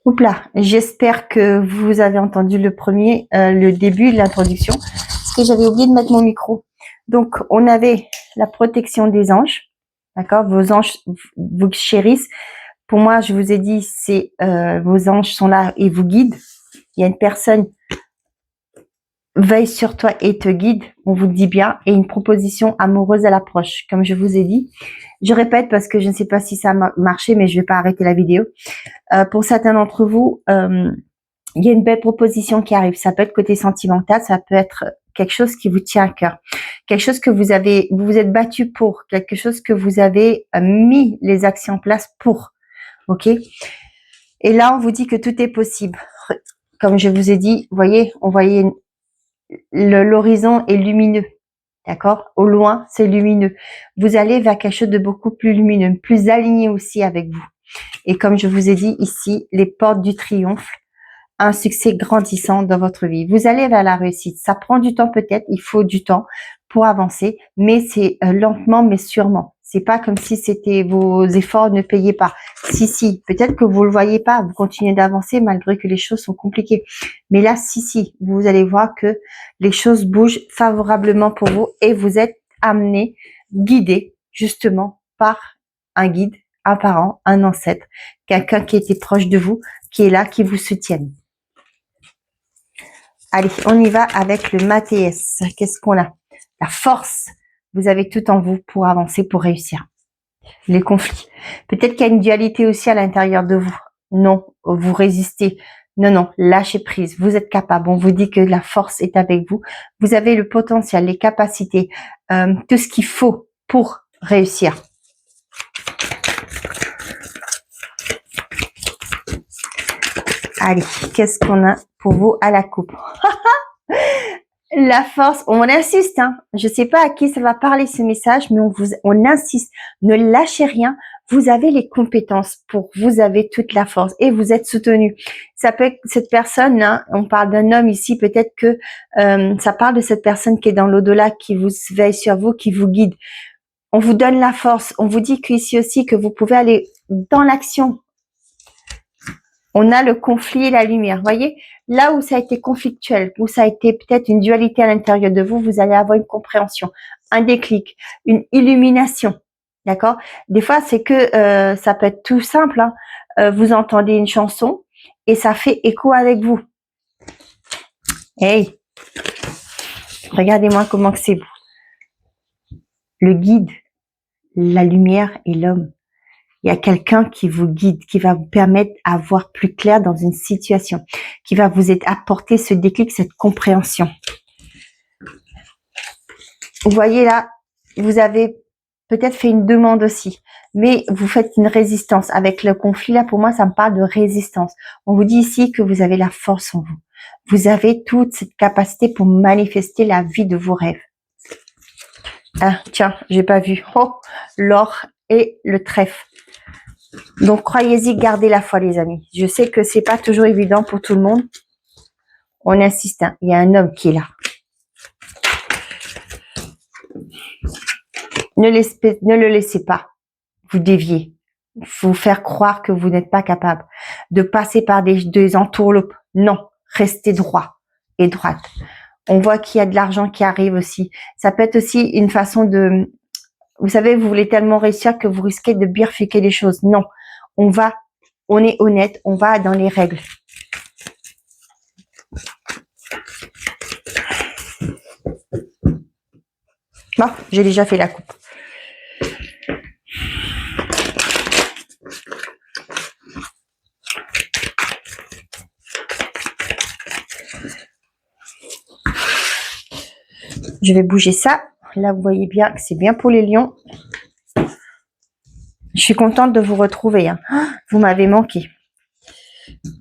Oups là, j'espère que vous avez entendu le début de l'introduction, parce que j'avais oublié de mettre mon micro. Donc, on avait la protection des anges, d'accord? Vos anges vous chérissent. Pour moi, je vous ai dit, c'est vos anges sont là et vous guident. Il y a une personne veille sur toi et te guide, on vous le dit bien, et une proposition amoureuse à l'approche, comme je vous ai dit. Je répète parce que je ne sais pas si ça a marché, mais je vais pas arrêter la vidéo. Pour certains d'entre vous, il y a une belle proposition qui arrive. Ça peut être côté sentimental, ça peut être quelque chose qui vous tient à cœur, quelque chose que vous vous êtes battu pour, quelque chose que vous avez mis les actions en place pour. Ok? Et là, on vous dit que tout est possible. Comme je vous ai dit, voyez, on voyait l'horizon est lumineux. D'accord? Au loin, c'est lumineux. Vous allez vers quelque chose de beaucoup plus lumineux, plus aligné aussi avec vous. Et comme je vous ai dit ici, les portes du triomphe, un succès grandissant dans votre vie. Vous allez vers la réussite. Ça prend du temps peut-être, il faut du temps pour avancer, mais c'est lentement mais sûrement. C'est pas comme si c'était vos efforts ne payaient pas. Si, peut-être que vous le voyez pas, vous continuez d'avancer malgré que les choses sont compliquées. Mais là, si, vous allez voir que les choses bougent favorablement pour vous et vous êtes amené, guidé justement par un guide, un parent, un ancêtre, quelqu'un qui était proche de vous, qui est là, qui vous soutienne. Allez, on y va avec le Mathias. Qu'est-ce qu'on a? La force. Vous avez tout en vous pour avancer, pour réussir. Les conflits. Peut-être qu'il y a une dualité aussi à l'intérieur de vous. Non, vous résistez. Non, lâchez prise. Vous êtes capable. On vous dit que la force est avec vous. Vous avez le potentiel, les capacités, tout ce qu'il faut pour réussir. Allez, qu'est-ce qu'on a pour vous à la coupe? La force, on insiste, hein. Je sais pas à qui ça va parler ce message, mais on insiste. Ne lâchez rien. Vous avez les compétences vous avez toute la force et vous êtes soutenu. Ça peut être cette personne, hein, on parle d'un homme ici, peut-être que ça parle de cette personne qui est dans l'au-delà, qui vous veille sur vous, qui vous guide. On vous donne la force. On vous dit qu'ici aussi que vous pouvez aller dans l'action. On a le conflit et la lumière. Voyez, là où ça a été conflictuel, où ça a été peut-être une dualité à l'intérieur de vous, vous allez avoir une compréhension, un déclic, une illumination. D'accord? Des fois, c'est que ça peut être tout simple. Hein. Vous entendez une chanson et ça fait écho avec vous. Hey, regardez-moi comment que c'est beau. Le guide, la lumière et l'homme. Il y a quelqu'un qui vous guide, qui va vous permettre à voir plus clair dans une situation, qui va vous apporter ce déclic, cette compréhension. Vous voyez là, vous avez peut-être fait une demande aussi, mais vous faites une résistance. Avec le conflit là, pour moi, ça me parle de résistance. On vous dit ici que vous avez la force en vous. Vous avez toute cette capacité pour manifester la vie de vos rêves. Ah, tiens, j'ai pas vu. Oh, l'or et le trèfle. Donc, croyez-y, gardez la foi, les amis. Je sais que c'est pas toujours évident pour tout le monde. On insiste, hein. Il y a un homme qui est là. Ne le laissez pas vous dévier, vous faire croire que vous n'êtes pas capable de passer par des entourloupes. Non, restez droit et droite. On voit qu'il y a de l'argent qui arrive aussi. Ça peut être aussi une façon de... Vous savez, vous voulez tellement réussir que vous risquez de bifurquer les choses. Non, on est honnête, on va dans les règles. Bon, j'ai déjà fait la coupe. Je vais bouger ça. Là, vous voyez bien que c'est bien pour les lions. Je suis contente de vous retrouver. Hein. Vous m'avez manqué.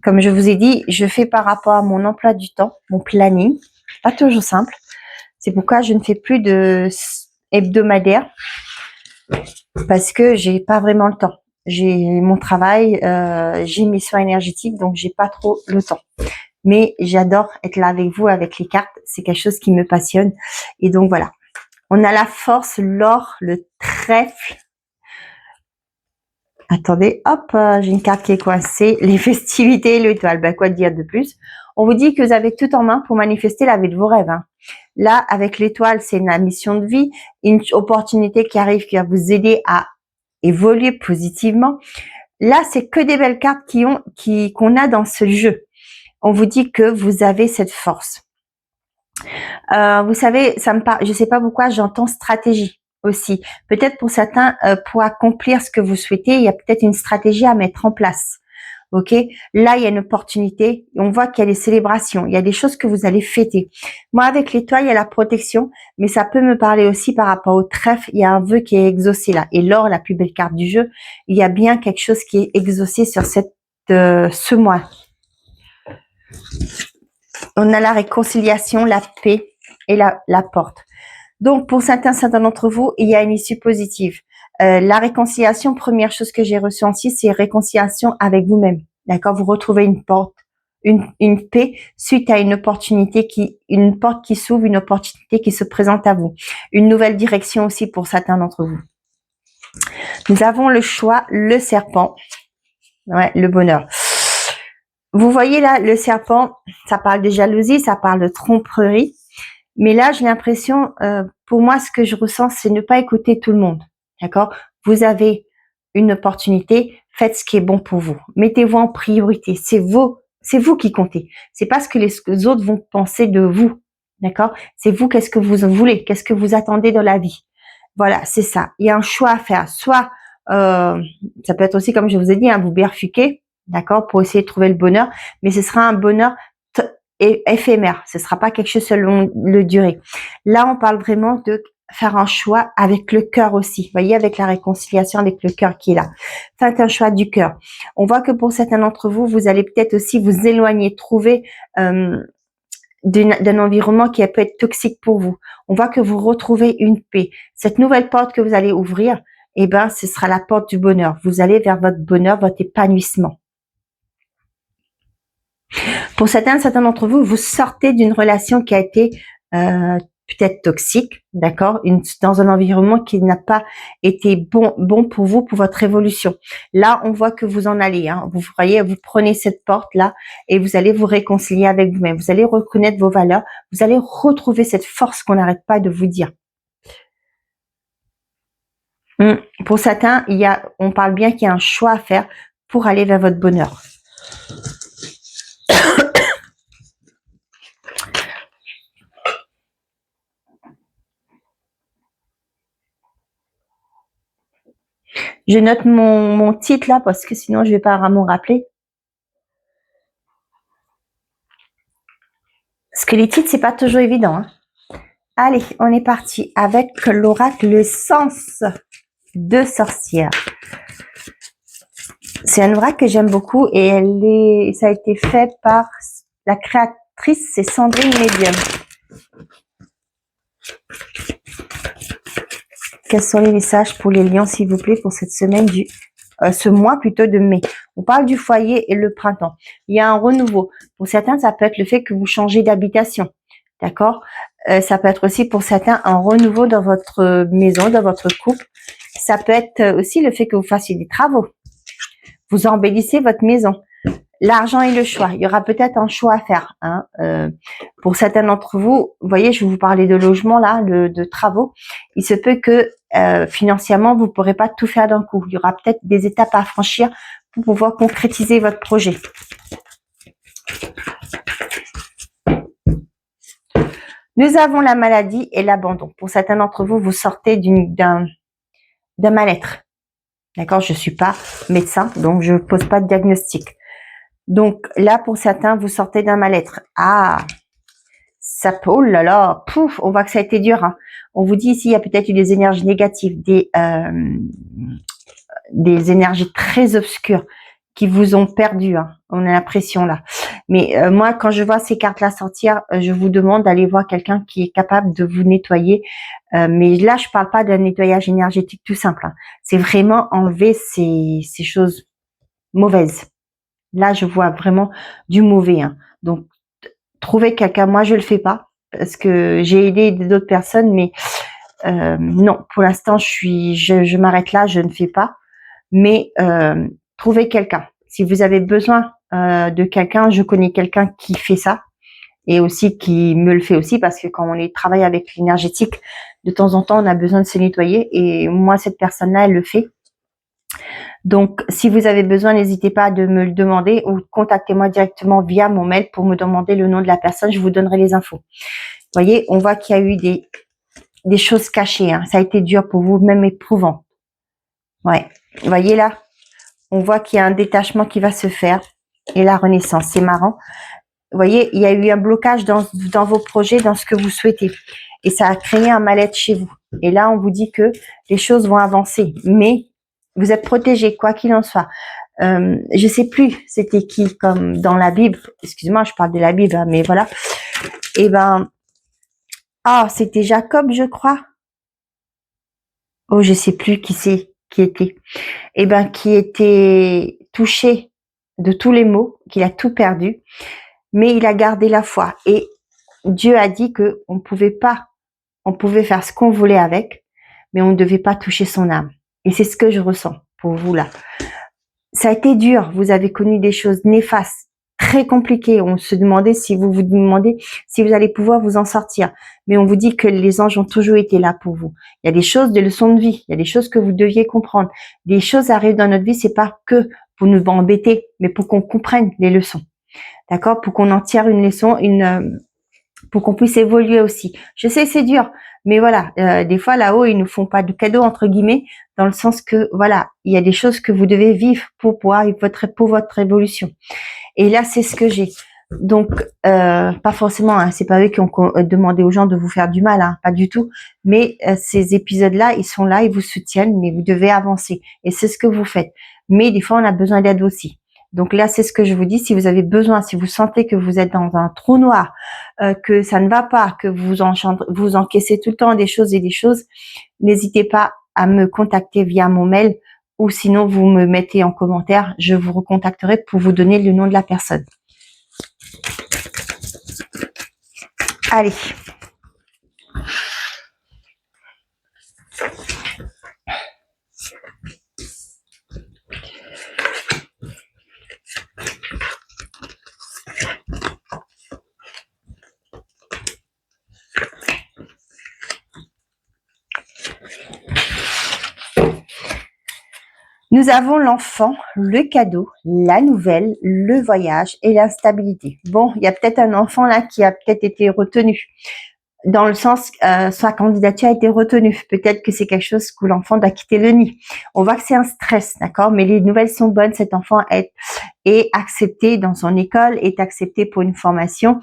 Comme je vous ai dit, je fais par rapport à mon emploi du temps, mon planning. Pas toujours simple. C'est pourquoi je ne fais plus de hebdomadaire. Parce que j'ai pas vraiment le temps. J'ai mon travail, j'ai mes soins énergétiques, donc j'ai pas trop le temps. Mais j'adore être là avec vous, avec les cartes. C'est quelque chose qui me passionne. Et donc voilà. On a la force, l'or, le trèfle. Attendez, hop, j'ai une carte qui est coincée. Les festivités, l'étoile. Ben, quoi dire de plus? On vous dit que vous avez tout en main pour manifester la vie de vos rêves. Hein. Là, avec l'étoile, c'est une mission de vie, une opportunité qui arrive qui va vous aider à évoluer positivement. Là, c'est que des belles cartes qu'on a dans ce jeu. On vous dit que vous avez cette force. Vous savez, je sais pas pourquoi j'entends stratégie aussi. Peut-être pour certains, pour accomplir ce que vous souhaitez, il y a peut-être une stratégie à mettre en place. Ok, là il y a une opportunité. On voit qu'il y a des célébrations, il y a des choses que vous allez fêter. Moi avec l'étoile il y a la protection, mais ça peut me parler aussi par rapport au trèfle. Il y a un vœu qui est exaucé là. Et l'or, la plus belle carte du jeu, il y a bien quelque chose qui est exaucé sur ce mois. On a la réconciliation, la paix et la porte. Donc, pour certains d'entre vous, il y a une issue positive. La réconciliation, première chose que j'ai ressentie, c'est réconciliation avec vous-même. D'accord? Vous retrouvez une porte, une paix suite à une porte qui s'ouvre, une opportunité qui se présente à vous. Une nouvelle direction aussi pour certains d'entre vous. Nous avons le choix, le serpent. Ouais, le bonheur. Vous voyez là, le serpent, ça parle de jalousie, ça parle de tromperie. Mais là, j'ai l'impression, pour moi, ce que je ressens, c'est ne pas écouter tout le monde. D'accord? Vous avez une opportunité, faites ce qui est bon pour vous. Mettez-vous en priorité. C'est vous qui comptez. C'est pas ce que les autres vont penser de vous. D'accord? C'est vous, qu'est-ce que vous voulez? Qu'est-ce que vous attendez dans la vie? Voilà, c'est ça. Il y a un choix à faire. Soit, ça peut être aussi, comme je vous ai dit, vous berfuquer, d'accord, pour essayer de trouver le bonheur, mais ce sera un bonheur éphémère. Ce sera pas quelque chose selon le durée. Là, on parle vraiment de faire un choix avec le cœur aussi. Vous voyez, avec la réconciliation avec le cœur qui est là. Faites un choix du cœur. On voit que pour certains d'entre vous, vous allez peut-être aussi vous éloigner, trouver d'un environnement qui peut être toxique pour vous. On voit que vous retrouvez une paix. Cette nouvelle porte que vous allez ouvrir, eh ben, ce sera la porte du bonheur. Vous allez vers votre bonheur, votre épanouissement. Pour certains d'entre vous, vous sortez d'une relation qui a été peut-être toxique, d'accord, dans un environnement qui n'a pas été bon pour vous, pour votre évolution. Là, on voit que vous en allez. Hein. Vous voyez, vous prenez cette porte-là et vous allez vous réconcilier avec vous-même. Vous allez reconnaître vos valeurs. Vous allez retrouver cette force qu'on n'arrête pas de vous dire. Pour certains, on parle bien qu'il y a un choix à faire pour aller vers votre bonheur. Je note mon titre là parce que sinon je vais pas vraiment rappeler. Parce que les titres, c'est pas toujours évident. Hein. Allez, on est parti avec l'oracle, le sens de sorcière. C'est un oracle que j'aime beaucoup et ça a été fait par la créatrice, c'est Sandrine Medium. Quels sont les messages pour les lions, s'il vous plaît, pour cette semaine ce mois plutôt de mai. On parle du foyer et le printemps. Il y a un renouveau. Pour certains, ça peut être le fait que vous changez d'habitation. D'accord? Ça peut être aussi pour certains un renouveau dans votre maison, dans votre couple. Ça peut être aussi le fait que vous fassiez des travaux. Vous embellissez votre maison. L'argent et le choix. Il y aura peut-être un choix à faire. Hein. Pour certains d'entre vous, vous voyez, je vais vous parler de logement là, de travaux. Il se peut que financièrement, vous ne pourrez pas tout faire d'un coup. Il y aura peut-être des étapes à franchir pour pouvoir concrétiser votre projet. Nous avons la maladie et l'abandon. Pour certains d'entre vous, vous sortez d'un mal-être. D'accord? Je ne suis pas médecin, donc je ne pose pas de diagnostic. Donc là, pour certains, vous sortez d'un mal-être. Ah, ça peut, oh là là, pouf, on voit que ça a été dur. Hein. On vous dit ici, il y a peut-être eu des énergies négatives, des énergies très obscures qui vous ont perdu. Hein. On a l'impression là. Mais moi, quand je vois ces cartes-là sortir, je vous demande d'aller voir quelqu'un qui est capable de vous nettoyer. Mais là, je parle pas d'un nettoyage énergétique tout simple. Hein. C'est vraiment enlever ces choses mauvaises. Là, je vois vraiment du mauvais. Hein. Donc, trouver quelqu'un, moi, je le fais pas parce que j'ai aidé d'autres personnes, mais non, pour l'instant, je m'arrête là, je ne fais pas. mais trouvez quelqu'un. Si vous avez besoin de quelqu'un, je connais quelqu'un qui fait ça et aussi qui me le fait aussi parce que quand on travaille avec l'énergétique, de temps en temps, on a besoin de se nettoyer et moi, cette personne-là, elle le fait. Donc, si vous avez besoin, n'hésitez pas à me le demander ou contactez-moi directement via mon mail pour me demander le nom de la personne. Je vous donnerai les infos. Vous voyez, on voit qu'il y a eu des choses cachées. Hein. Ça a été dur pour vous, même éprouvant. Ouais. Vous voyez là, on voit qu'il y a un détachement qui va se faire et la renaissance. C'est marrant. Vous voyez, il y a eu un blocage dans vos projets, dans ce que vous souhaitez. Et ça a créé un mal-être chez vous. Et là, on vous dit que les choses vont avancer. Mais vous êtes protégés, quoi qu'il en soit. Je sais plus c'était qui, comme dans la Bible. Excusez-moi, je parle de la Bible, hein, mais voilà. Et ben, c'était Jacob, je crois. Oh, je sais plus qui était. Et ben, qui était touché de tous les maux, qu'il a tout perdu, mais il a gardé la foi. Et Dieu a dit que on pouvait faire ce qu'on voulait avec, mais on ne devait pas toucher son âme. Et c'est ce que je ressens pour vous là. Ça a été dur. Vous avez connu des choses néfastes, très compliquées. On se demandait si vous demandez si vous allez pouvoir vous en sortir. Mais on vous dit que les anges ont toujours été là pour vous. Il y a des choses, des leçons de vie. Il y a des choses que vous deviez comprendre. Des choses arrivent dans notre vie, c'est pas que pour nous embêter, mais pour qu'on comprenne les leçons. D'accord? Pour qu'on en tire une leçon, pour qu'on puisse évoluer aussi. Je sais, c'est dur, mais voilà, des fois là-haut, ils nous font pas de cadeaux entre guillemets, dans le sens que voilà, il y a des choses que vous devez vivre pour pouvoir pour votre évolution. Et là, c'est ce que j'ai. Donc, pas forcément, hein, c'est pas eux qui ont demandé aux gens de vous faire du mal, hein, pas du tout. Mais ces épisodes-là, ils sont là, ils vous soutiennent, mais vous devez avancer. Et c'est ce que vous faites. Mais des fois, on a besoin d'aide aussi. Donc là, c'est ce que je vous dis. Si vous avez besoin, si vous sentez que vous êtes dans un trou noir, que ça ne va pas, que vous encaissez tout le temps des choses et des choses, n'hésitez pas à me contacter via mon mail ou sinon vous me mettez en commentaire. Je vous recontacterai pour vous donner le nom de la personne. Allez. Nous avons l'enfant, le cadeau, la nouvelle, le voyage et l'instabilité. Bon, il y a peut-être un enfant là qui a peut-être été retenu. Dans le sens, sa candidature a été retenue. Peut-être que c'est quelque chose que l'enfant doit quitter le nid. On voit que c'est un stress, d'accord? Mais les nouvelles sont bonnes. Cet enfant est accepté dans son école, est accepté pour une formation.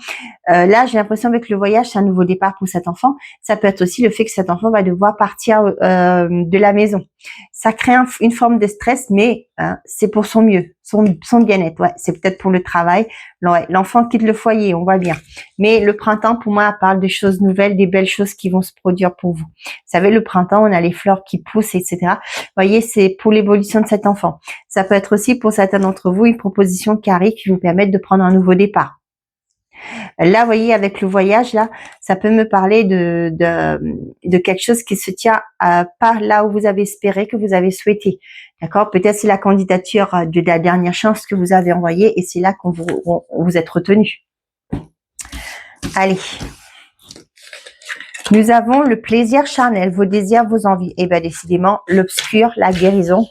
Là, j'ai l'impression avec le voyage, c'est un nouveau départ pour cet enfant. Ça peut être aussi le fait que cet enfant va devoir partir de la maison. Ça crée une forme de stress, mais c'est pour son mieux, son bien-être. Ouais, c'est peut-être pour le travail. L'enfant quitte le foyer, on voit bien. Mais le printemps, pour moi, parle de choses nouvelles, des belles choses qui vont se produire pour vous. Vous savez, le printemps, on a les fleurs qui poussent, etc. Vous voyez, c'est pour l'évolution de cet enfant. Ça peut être aussi pour certains d'entre vous une proposition qui arrive qui vous permette de prendre un nouveau départ. Là, vous voyez, avec le voyage, là, ça peut me parler de quelque chose qui se tient pas là où vous avez espéré, que vous avez souhaité. D'accord? Peut-être c'est la candidature de la dernière chance que vous avez envoyée et c'est là qu'on vous êtes retenu. Allez. Nous avons le plaisir charnel, vos désirs, vos envies. Et bien, décidément, l'obscur, la guérison,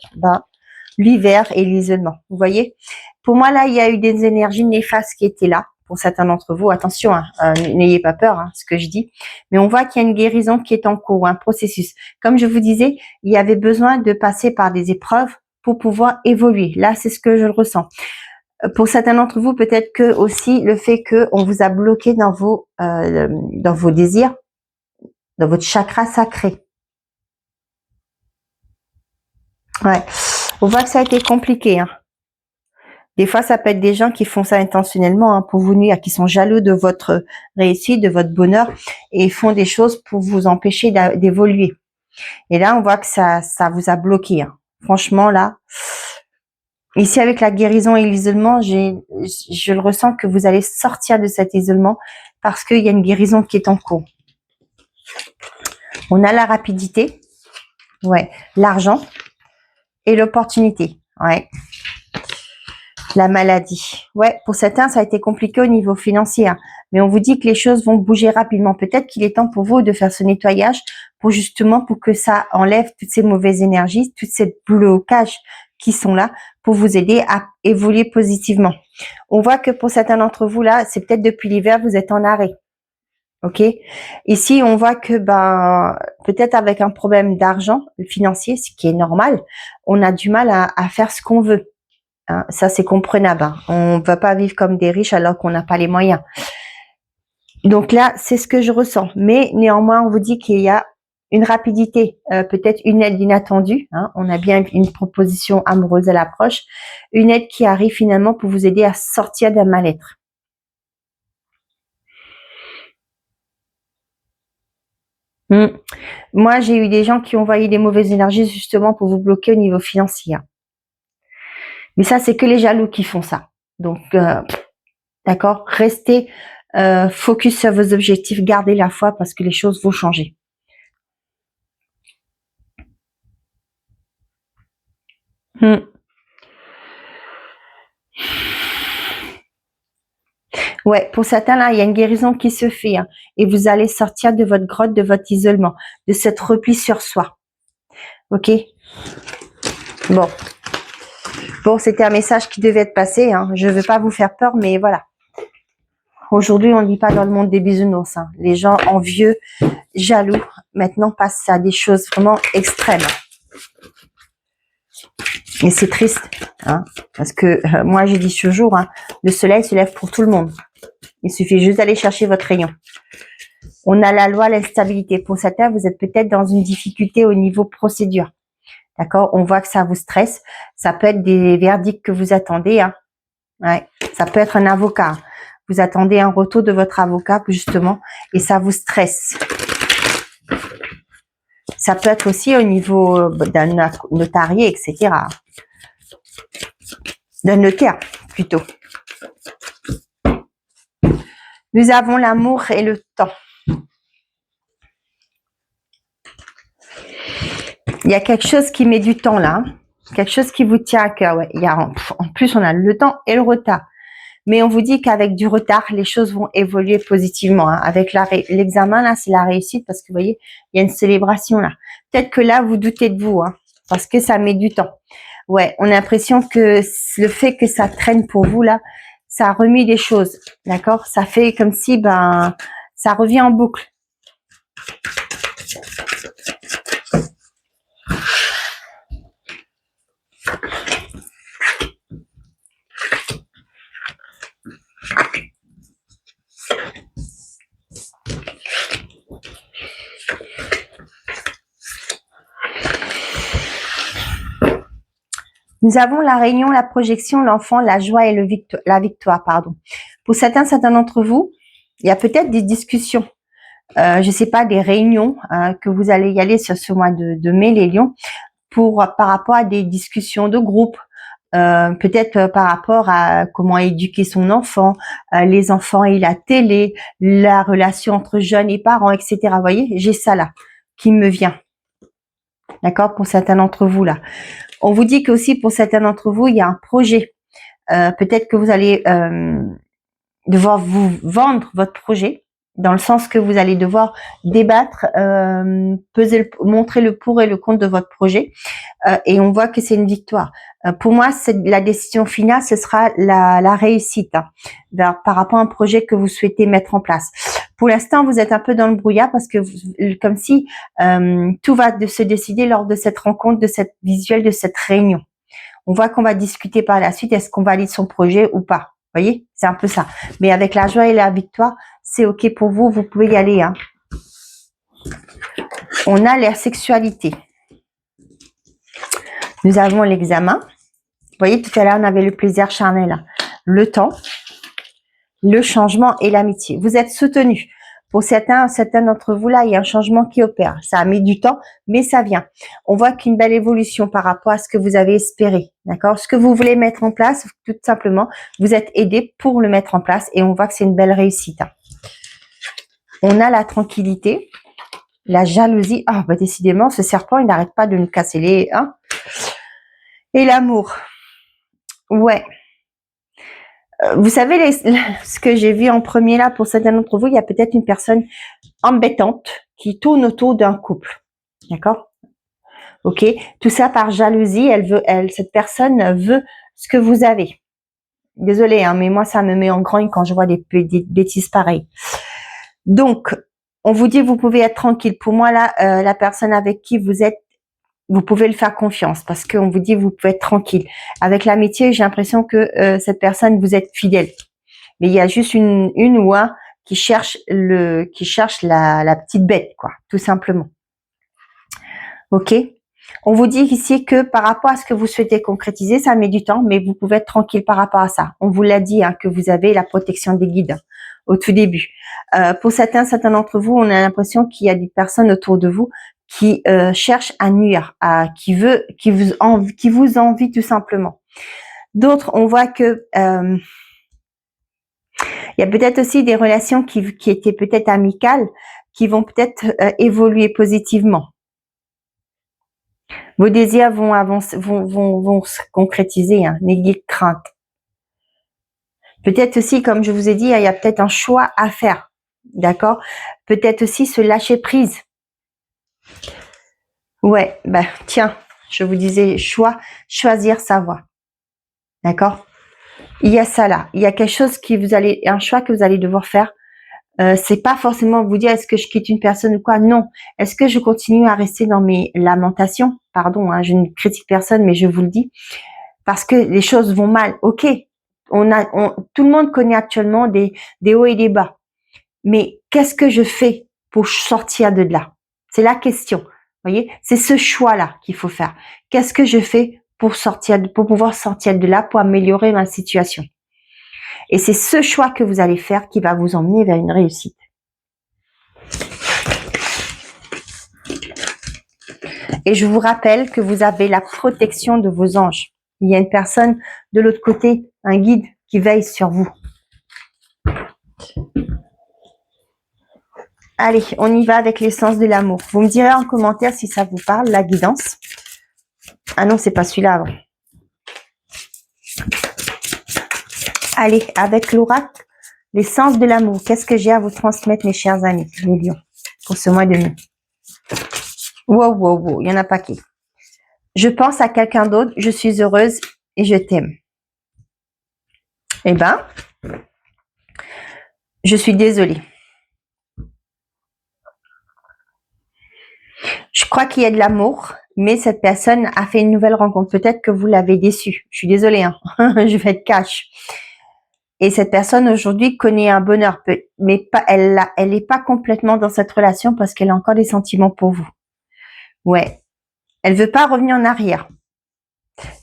l'hiver et l'isolement. Vous voyez? Pour moi, là, il y a eu des énergies néfastes qui étaient là. Pour certains d'entre vous, attention, n'ayez pas peur, ce que je dis. Mais on voit qu'il y a une guérison qui est en cours, un processus. Comme je vous disais, il y avait besoin de passer par des épreuves pour pouvoir évoluer. Là, c'est ce que je ressens. Pour certains d'entre vous, peut-être que aussi le fait qu'on vous a bloqué dans vos désirs, dans votre chakra sacré. Ouais, on voit que ça a été compliqué. Des fois, ça peut être des gens qui font ça intentionnellement pour vous nuire, qui sont jaloux de votre réussite, de votre bonheur, et font des choses pour vous empêcher d'évoluer. Et là, on voit que ça vous a bloqué. Franchement, là, ici avec la guérison et l'isolement, je le ressens que vous allez sortir de cet isolement parce qu'il y a une guérison qui est en cours. On a la rapidité, ouais, l'argent. et l'opportunité. Ouais. La maladie. Ouais, pour certains, ça a été compliqué au niveau financier. Hein. Mais on vous dit que les choses vont bouger rapidement. Peut-être qu'il est temps pour vous de faire ce nettoyage pour justement pour que ça enlève toutes ces mauvaises énergies, tous ces blocages qui sont là pour vous aider à évoluer positivement. On voit que pour certains d'entre vous là, c'est peut-être depuis l'hiver, vous êtes en arrêt. Ok. Ici, on voit que peut-être avec un problème d'argent financier, ce qui est normal, on a du mal à faire ce qu'on veut. Hein, ça, c'est comprenable. Hein. On ne va pas vivre comme des riches alors qu'on n'a pas les moyens. Donc là, c'est ce que je ressens. Mais néanmoins, on vous dit qu'il y a une rapidité, peut-être une aide inattendue. Hein. On a bien une proposition amoureuse à l'approche. Une aide qui arrive finalement pour vous aider à sortir d'un mal-être. Moi, j'ai eu des gens qui ont envoyé des mauvaises énergies justement pour vous bloquer au niveau financier. Mais ça, c'est que les jaloux qui font ça. Donc, d'accord, restez focus sur vos objectifs, gardez la foi parce que les choses vont changer. Ouais, pour certains là, il y a une guérison qui se fait hein, et vous allez sortir de votre grotte, de votre isolement, de cette repli sur soi. Ok. Bon, c'était un message qui devait être passé. Hein. Je ne veux pas vous faire peur, mais voilà. Aujourd'hui, on ne vit pas dans le monde des bisounours. Hein. Les gens envieux, jaloux, maintenant passent à des choses vraiment extrêmes. Et c'est triste, hein, parce que moi, j'ai dit toujours, hein, le soleil se lève pour tout le monde. Il suffit juste d'aller chercher votre rayon. On a la loi, l'instabilité. Pour certains, vous êtes peut-être dans une difficulté au niveau procédure. D'accord? On voit que ça vous stresse. Ça peut être des verdicts que vous attendez. Hein. Ouais. Ça peut être un avocat. Vous attendez un retour de votre avocat, justement, et ça vous stresse. Ça peut être aussi au niveau d'un notarié, etc. D'un notaire, plutôt. Nous avons l'amour et le temps. Il y a quelque chose qui met du temps là. Hein. Quelque chose qui vous tient à cœur. Ouais. Il y a, en plus, on a le temps et le retard. Mais on vous dit qu'avec du retard, les choses vont évoluer positivement. Hein. Avec l'examen, là, c'est la réussite parce que vous voyez, il y a une célébration là. Peut-être que là, vous doutez de vous, hein, parce que ça met du temps. Ouais, on a l'impression que le fait que ça traîne pour vous là, ça remet des choses, d'accord? Ça fait comme si, ça revient en boucle. Nous avons la réunion, la projection, l'enfant, la joie et la victoire, pardon. Pour certains d'entre vous, il y a peut-être des discussions, je sais pas, des réunions que vous allez y aller sur ce mois de mai, les lions, par rapport à des discussions de groupe, peut-être par rapport à comment éduquer son enfant, les enfants et la télé, la relation entre jeunes et parents, etc. Vous voyez, j'ai ça là qui me vient. D'accord, pour certains d'entre vous là. On vous dit qu'aussi pour certains d'entre vous, il y a un projet. Peut-être que vous allez devoir vous vendre votre projet, dans le sens que vous allez devoir débattre, montrer le pour et le contre de votre projet. Et on voit que c'est une victoire. Pour moi, c'est la décision finale, ce sera la réussite hein, par rapport à un projet que vous souhaitez mettre en place. Pour l'instant, vous êtes un peu dans le brouillard parce que comme si tout va se décider lors de cette rencontre, de cette visuelle, de cette réunion. On voit qu'on va discuter par la suite, est-ce qu'on valide son projet ou pas. Vous voyez, c'est un peu ça. Mais avec la joie et la victoire, c'est OK pour vous, vous pouvez y aller. Hein. On a la sexualité. Nous avons l'examen. Vous voyez, tout à l'heure, on avait le plaisir charnel, le temps, le changement et l'amitié. Vous êtes soutenus. Pour certains d'entre vous, là, il y a un changement qui opère. Ça a mis du temps, mais ça vient. On voit qu'une belle évolution par rapport à ce que vous avez espéré. D'accord? Ce que vous voulez mettre en place, tout simplement, vous êtes aidé pour le mettre en place et on voit que c'est une belle réussite. On a la tranquillité, la jalousie. Ah, décidément, ce serpent, il n'arrête pas de nous casser les... Hein. Et l'amour. Ouais. Vous savez, ce que j'ai vu en premier là, pour certains d'entre vous, il y a peut-être une personne embêtante qui tourne autour d'un couple. D'accord? Ok? Tout ça par jalousie. Cette personne veut ce que vous avez. Désolée, hein, mais moi, ça me met en grogne quand je vois des bêtises pareilles. Donc, on vous dit, vous pouvez être tranquille. Pour moi, là, la personne avec qui vous êtes, vous pouvez le faire confiance parce qu'on vous dit, vous pouvez être tranquille. Avec l'amitié, j'ai l'impression que cette personne, vous êtes fidèle. Mais il y a juste une ou un qui cherche la petite bête, quoi, tout simplement. Ok? On vous dit ici que par rapport à ce que vous souhaitez concrétiser, ça met du temps, mais vous pouvez être tranquille par rapport à ça. On vous l'a dit, hein, que vous avez la protection des guides au tout début. Pour certains d'entre vous, on a l'impression qu'il y a des personnes autour de vous qui cherchent à nuire, qui vous envient tout simplement. D'autres, on voit que il y a peut-être aussi des relations qui étaient peut-être amicales, qui vont peut-être évoluer positivement. Vos désirs vont se concrétiser, hein, n'ayez de crainte. Peut-être aussi, comme je vous ai dit, il y a peut-être un choix à faire, d'accord? Peut-être aussi se lâcher prise. Ouais, ben tiens, je vous disais, choisir sa voie, d'accord? Il y a ça là, il y a quelque chose un choix que vous allez devoir faire. C'est pas forcément vous dire est-ce que je quitte une personne ou quoi, non. Est-ce que je continue à rester dans mes lamentations? Pardon, hein, je ne critique personne, mais je vous le dis. Parce que les choses vont mal, ok. Tout le monde connaît actuellement des hauts et des bas. Mais qu'est-ce que je fais pour sortir de là? C'est la question. Voyez, c'est ce choix-là qu'il faut faire. Qu'est-ce que je fais pour pouvoir sortir de là, pour améliorer ma situation? Et c'est ce choix que vous allez faire qui va vous emmener vers une réussite. Et je vous rappelle que vous avez la protection de vos anges. Il y a une personne de l'autre côté, un guide qui veille sur vous. Allez, on y va avec l'essence de l'amour. Vous me direz en commentaire si ça vous parle, la guidance. Ah non, c'est pas celui-là avant. Allez, avec l'oracle, l'essence de l'amour. Qu'est-ce que j'ai à vous transmettre, mes chers amis, les lions, pour ce mois de mai? Wow, wow, wow, il y en a pas qui. Je pense à quelqu'un d'autre, je suis heureuse et je t'aime. Eh ben, je suis désolée. Je crois qu'il y a de l'amour, mais cette personne a fait une nouvelle rencontre. Peut-être que vous l'avez déçue. Je suis désolée, hein. Je vais être cash. Et cette personne aujourd'hui connaît un bonheur, mais pas, elle n'est pas complètement dans cette relation parce qu'elle a encore des sentiments pour vous. Ouais. Elle veut pas revenir en arrière.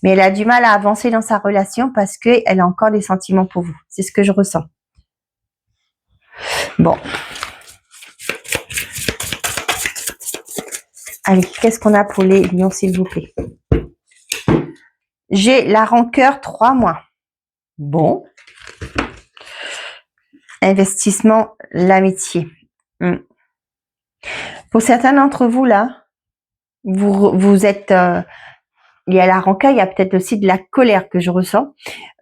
Mais elle a du mal à avancer dans sa relation parce qu'elle a encore des sentiments pour vous. C'est ce que je ressens. Bon. Allez, qu'est-ce qu'on a pour les lions, s'il vous plaît? J'ai la rancœur 3 mois. Bon. Investissement, l'amitié. Pour certains d'entre vous, là, vous êtes... il y a la rancœur, il y a peut-être aussi de la colère que je ressens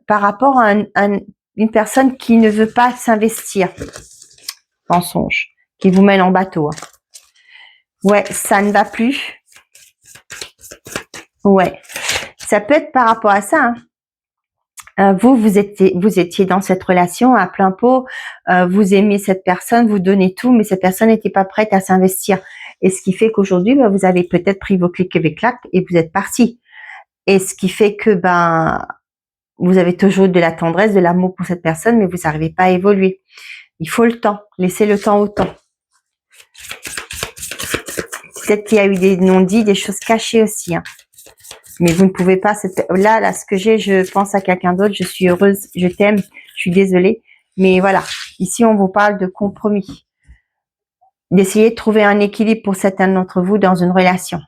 par rapport à une personne qui ne veut pas s'investir. Mensonge. Qui vous mène en bateau. Hein. Ouais, ça ne va plus. Ouais. Ça peut être par rapport à ça. Hein. Vous étiez dans cette relation à plein pot, vous aimez cette personne, vous donnez tout, mais cette personne n'était pas prête à s'investir. Et ce qui fait qu'aujourd'hui, vous avez peut-être pris vos clics et claques et vous êtes parti. Et ce qui fait que vous avez toujours de la tendresse, de l'amour pour cette personne, mais vous n'arrivez pas à évoluer. Il faut le temps, laissez le temps au temps. Peut-être qu'il y a eu des non-dits, des choses cachées aussi. Hein. Mais vous ne pouvez pas... Là, ce que j'ai, je pense à quelqu'un d'autre, je suis heureuse, je t'aime, je suis désolée. Mais voilà, ici, on vous parle de compromis. D'essayer de trouver un équilibre pour certains d'entre vous dans une relation.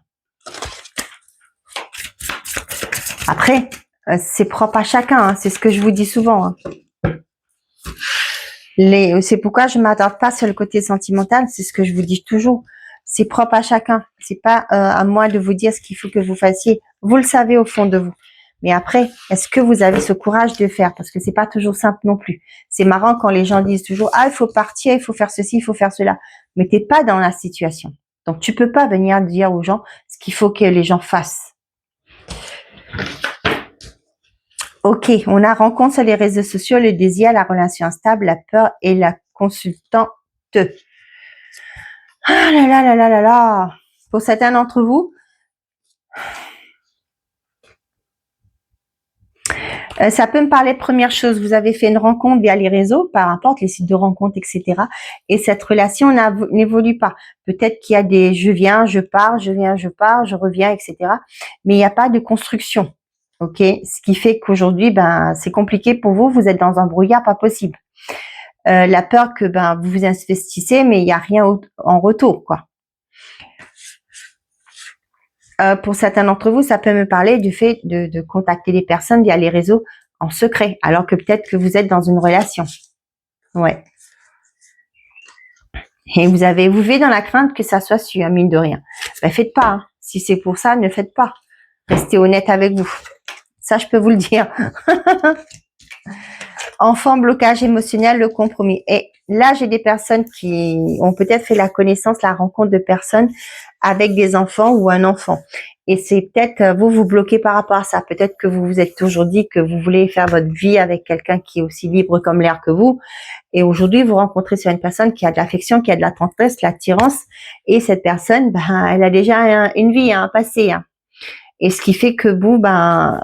Après, c'est propre à chacun, hein, c'est ce que je vous dis souvent. Hein. C'est pourquoi je ne m'attarde pas sur le côté sentimental, c'est ce que je vous dis toujours. C'est propre à chacun. C'est pas à moi de vous dire ce qu'il faut que vous fassiez. Vous le savez au fond de vous. Mais après, est-ce que vous avez ce courage de faire? Parce que c'est pas toujours simple non plus. C'est marrant quand les gens disent toujours, ah, il faut partir, il faut faire ceci, il faut faire cela. Mais t'es pas dans la situation. Donc, tu peux pas venir dire aux gens ce qu'il faut que les gens fassent. Ok, on a rencontre sur les réseaux sociaux, le désir, la relation instable, la peur et la consultante. Ah là là là là là là. Pour certains d'entre vous, ça peut me parler de première chose. Vous avez fait une rencontre via les réseaux, par importe les sites de rencontres, etc. Et cette relation n'évolue pas. Peut-être qu'il y a des je viens, je pars, je viens, je pars, je reviens, etc. Mais il n'y a pas de construction. Ok, ce qui fait qu'aujourd'hui, ben, c'est compliqué pour vous. Vous êtes dans un brouillard pas possible. La peur que ben vous vous investissez, mais il n'y a rien en retour, quoi. Pour certains d'entre vous, ça peut me parler du fait de contacter des personnes via les réseaux en secret, alors que peut-être que vous êtes dans une relation. Ouais. Et vous vivez dans la crainte que ça soit su, hein, mine de rien. Ben, faites pas. Hein. Si c'est pour ça, ne faites pas. Restez honnête avec vous. Ça, je peux vous le dire. Enfant, blocage émotionnel, le compromis. Et là, j'ai des personnes qui ont peut-être fait la connaissance, la rencontre de personnes avec des enfants ou un enfant. Et c'est peut-être, vous bloquez par rapport à ça. Peut-être que vous vous êtes toujours dit que vous voulez faire votre vie avec quelqu'un qui est aussi libre comme l'air que vous. Et aujourd'hui, vous rencontrez sur une personne qui a de l'affection, qui a de la tendresse, de l'attirance. Et cette personne, ben, elle a déjà une vie, un passé. Hein. Et ce qui fait que vous, ben,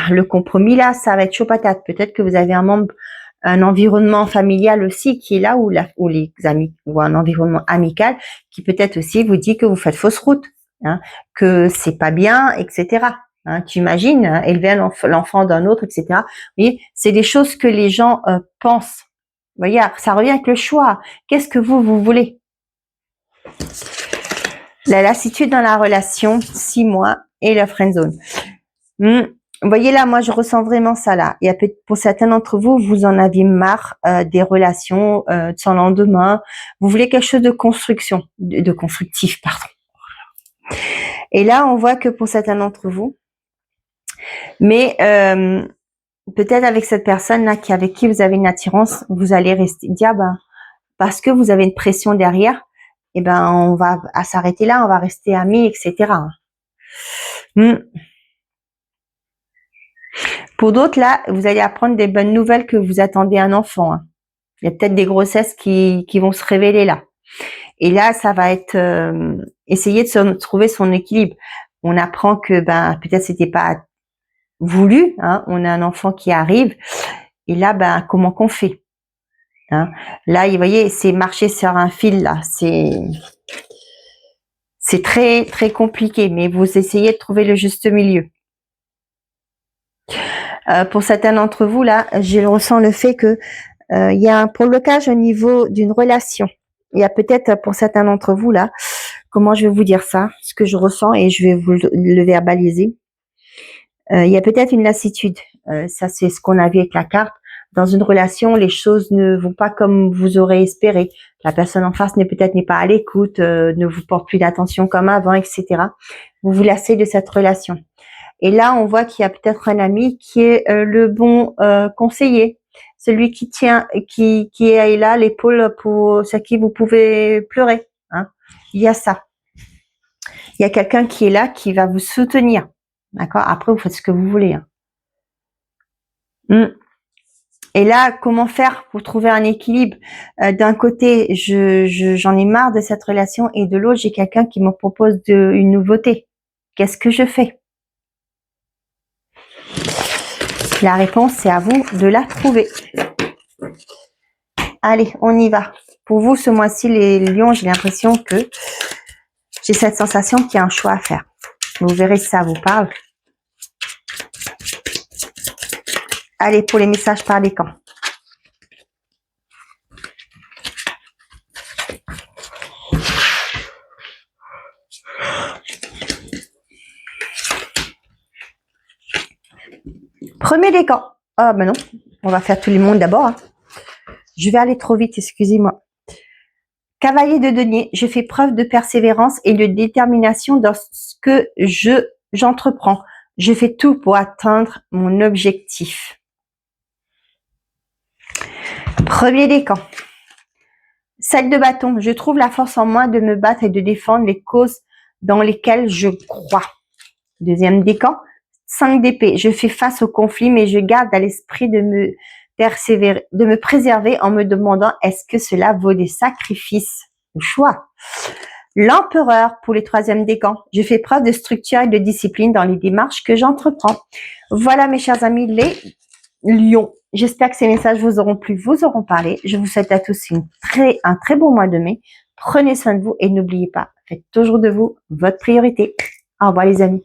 le compromis là, ça va être chaud patate. Peut-être que vous avez un environnement familial aussi qui est là, ou les amis, ou un environnement amical qui peut-être aussi vous dit que vous faites fausse route, hein, que c'est pas bien, etc. Hein, tu imagines, hein, élever l'enfant d'un autre, etc. Vous voyez, c'est des choses que les gens pensent. Vous voyez, ça revient avec le choix. Qu'est-ce que vous voulez? La lassitude dans la relation, 6 mois, et la friendzone. Vous voyez là, moi je ressens vraiment ça là. Il y a pour certains d'entre vous, vous en avez marre des relations sans lendemain. Vous voulez quelque chose de construction, de constructif, pardon. Et là, on voit que pour certains d'entre vous, mais peut-être avec cette personne là avec qui vous avez une attirance, vous allez rester dire parce que vous avez une pression derrière, et ben on va s'arrêter là, on va rester amis, etc. Pour d'autres, là, vous allez apprendre des bonnes nouvelles que vous attendez un enfant. Hein. Il y a peut-être des grossesses qui vont se révéler là. Et là, ça va être essayer de trouver son équilibre. On apprend que peut-être c'était pas voulu. Hein, on a un enfant qui arrive. Et là, comment qu'on fait? Hein, là, vous voyez, c'est marcher sur un fil là. C'est très très compliqué, mais vous essayez de trouver le juste milieu. Pour certains d'entre vous, là, je ressens le fait que il y a un blocage au niveau d'une relation. Il y a peut-être pour certains d'entre vous, là, comment je vais vous dire ça, ce que je ressens, et je vais vous le verbaliser. Il y a peut-être une lassitude. Ça, c'est ce qu'on a vu avec la carte. Dans une relation, les choses ne vont pas comme vous aurez espéré. La personne en face n'est pas à l'écoute, ne vous porte plus d'attention comme avant, etc. Vous vous lassez de cette relation. Et là, on voit qu'il y a peut-être un ami qui est le bon conseiller, celui qui tient, qui est là, l'épaule sur qui vous pouvez pleurer. Hein. Il y a ça. Il y a quelqu'un qui est là, qui va vous soutenir. D'accord. Après, vous faites ce que vous voulez. Hein. Et là, comment faire pour trouver un équilibre? D'un côté, j'en ai marre de cette relation, et de l'autre, j'ai quelqu'un qui me propose une nouveauté. Qu'est-ce que je fais? La réponse, c'est à vous de la trouver. Allez, on y va. Pour vous, ce mois-ci, les lions, j'ai l'impression que j'ai cette sensation qu'il y a un choix à faire. Vous verrez si ça vous parle. Allez, pour les messages par les camps. Premier décan. Ah ben non, on va faire tout le monde d'abord. Hein. Je vais aller trop vite, excusez-moi. Cavalier de denier, je fais preuve de persévérance et de détermination dans ce que j'entreprends. Je fais tout pour atteindre mon objectif. Premier décan. 7 de bâton. Je trouve la force en moi de me battre et de défendre les causes dans lesquelles je crois. Deuxième décan. 5 d'épée. Je fais face au conflit, mais je garde à l'esprit de me préserver en me demandant est-ce que cela vaut des sacrifices? Le choix. L'empereur pour les troisièmes décans. Je fais preuve de structure et de discipline dans les démarches que j'entreprends. Voilà mes chers amis les lions. J'espère que ces messages vous auront plu, vous auront parlé. Je vous souhaite à tous un très bon mois de mai. Prenez soin de vous et n'oubliez pas, faites toujours de vous votre priorité. Au revoir les amis.